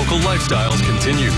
local lifestyles continues.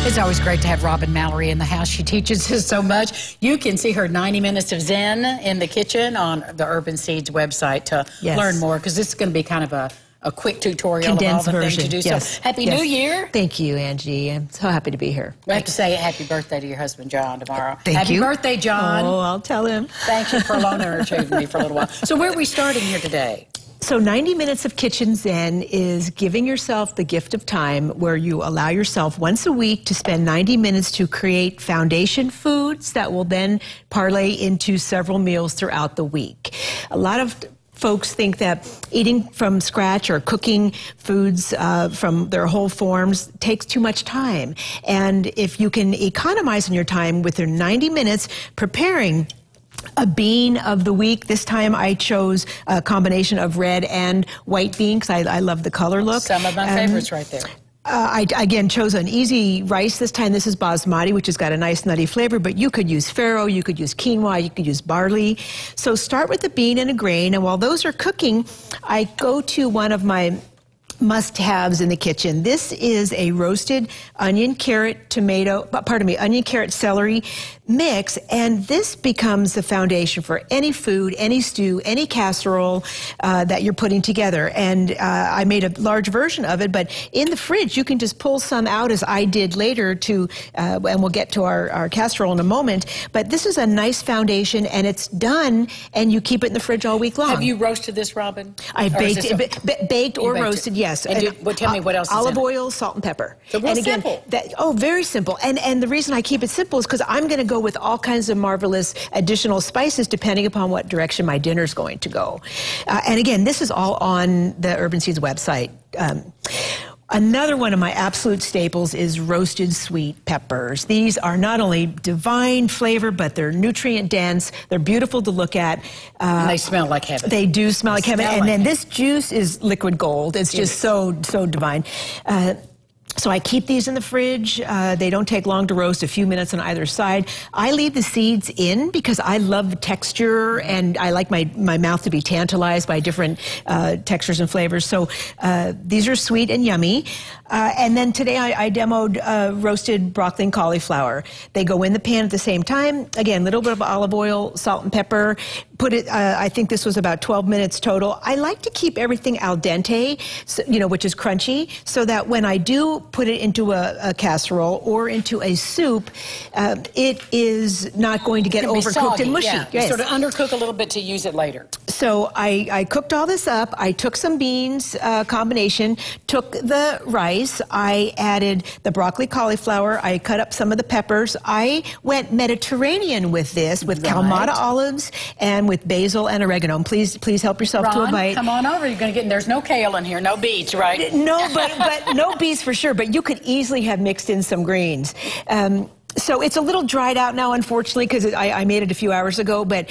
It's always great to have Robin Mallery in the house. She teaches us so much. You can see her 90 Minutes of Zen in the kitchen on the Urban Seeds website to learn more, because this is going to be kind of a quick tutorial condensed of all the version. things to do. Yes. So, Happy New Year. Thank you, Angie. I'm so happy to be here. We have to say happy birthday to your husband, John, tomorrow. Thank you. Happy birthday, John. Oh, I'll tell him. Thank you for loaning her to me for a little while. So where are we starting here today? So 90 Minutes of Kitchen Zen is giving yourself the gift of time, where you allow yourself once a week to spend 90 minutes to create foundation foods that will then parlay into several meals throughout the week. A lot of folks think that eating from scratch or cooking foods from their whole forms takes too much time. And if you can economize on your time with your 90 minutes preparing a bean of the week. This time I chose a combination of red and white bean because I love the color look. Some of my favorites right there. I, again, chose an easy rice this time. This is basmati, which has got a nice nutty flavor, but you could use farro, you could use quinoa, you could use barley. So start with a bean and a grain, and while those are cooking, I go to one of my must-haves in the kitchen. This is a roasted onion, carrot, onion, carrot, celery mix, and this becomes the foundation for any food, any stew, any casserole that you're putting together. And I made a large version of it, but in the fridge you can just pull some out, as I did later, to and we'll get to our casserole in a moment. But this is a nice foundation, and it's done, and you keep it in the fridge all week long. Have you roasted this, Robin? I baked or roasted, yes. And tell me what else is in it. Olive oil, salt, and pepper. So real simple. Very simple. And the reason I keep it simple is because I'm going to go with all kinds of marvelous additional spices depending upon what direction my dinner's going to go. And again, this is all on the Urban Seeds website. Another one of my absolute staples is roasted sweet peppers. These are not only divine flavor, but they're nutrient dense. They're beautiful to look at. And they smell like heaven. They do smell like heaven. And then this juice is liquid gold. It's just so divine. So I keep these in the fridge. They don't take long to roast, a few minutes on either side. I leave the seeds in because I love the texture, and I like my mouth to be tantalized by different textures and flavors. So these are sweet and yummy. And then today I demoed roasted broccoli and cauliflower. They go in the pan at the same time. Again, a little bit of olive oil, salt and pepper. Put it, I think this was about 12 minutes total. I like to keep everything al dente, so, which is crunchy, so that when I do put it into a casserole or into a soup, it is not going to get overcooked and mushy. Yeah. Yes. Sort of undercook a little bit to use it later. So I cooked all this up. I took some beans combination, took the rice, I added the broccoli cauliflower, I cut up some of the peppers. I went Mediterranean with this, with Kalamata olives and with basil and oregano. Please help yourself to a bite. Come on over. You're going to get, there's no kale in here, no beets, right? No, but no beets for sure, but you could easily have mixed in some greens. So it's a little dried out now, unfortunately, because I made it a few hours ago, but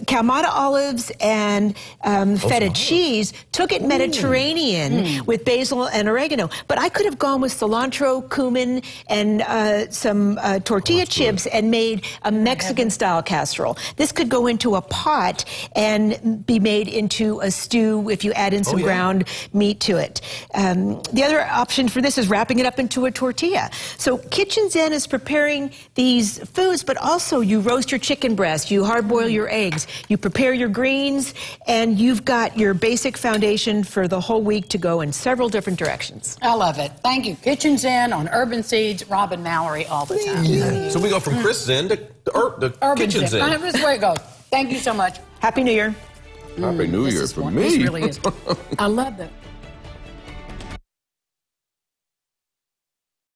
Kalamata olives and feta cheese took it Mediterranean with basil and oregano. But I could have gone with cilantro, cumin, and some tortilla chips and made a Mexican-style casserole. This could go into a pot and be made into a stew if you add in some ground meat to it. The other option for this is wrapping it up into a tortilla. So Kitchen Zen is preparing these foods, but also you roast your chicken breast, you hard-boil your eggs, you prepare your greens, and you've got your basic foundation for the whole week to go in several different directions. I love it. Thank you. Kitchen Zen on Urban Seeds, Robin Mallery all the time. So we go from Chris Zen to Urban Kitchen Zen. That's where it goes. Thank you so much. Happy New Year. Happy New Year for me. This really is. I love that.